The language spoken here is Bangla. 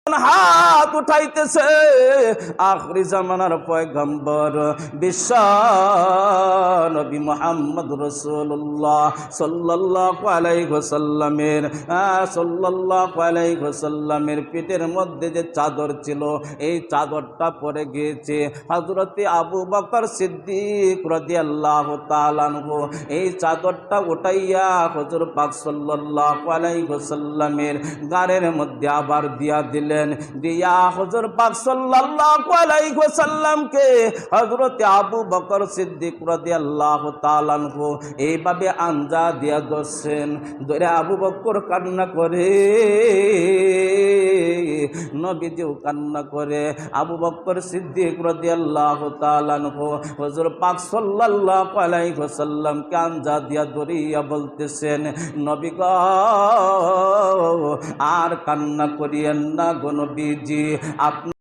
হাত উঠাইতেছে আখরি জামানার পয়গম্বর বিশ্ব নবী মুহাম্মদ রাসূলুল্লাহ সাল্লাল্লাহু আলাইহি ওয়াসাল্লামের পিঠের মধ্যে যে চাদর ছিল এই চাদরটা পরে গিয়েছে হযরতে আবু বকর সিদ্দিক রাদিয়াল্লাহু তাআলা আনহু এই চাদরটা উঠাইয়া হুজুর পাক সাল্লাল্লাহু আলাইহি ওয়াসাল্লামের গাড়ের মধ্যে আবার দিয়া দিলেন। দিয়া হুজুর পাক সাল্লাল্লাহু আলাইহি ওয়াসাল্লামকে হযরত আবু বকর সিদ্দিক রাদিয়াল্লাহু তাআলা আনহু এইভাবে আঞ্জা দিয়া ধরছেন। ধরে আবু বকর কান্না করে, নবীজিও কান্না করে। আবু বকর সিদ্দিক রাদিয়াল্লাহু তাআলা আনহু হুজুর পাক সাল্লাল্লাহু আলাইহি ওয়াসাল্লামকে আঞ্জা দিয়া ধরিয়া বলতেছেন, নবী গো আর কান্না করিয়েন না গো নবীজি, আপনি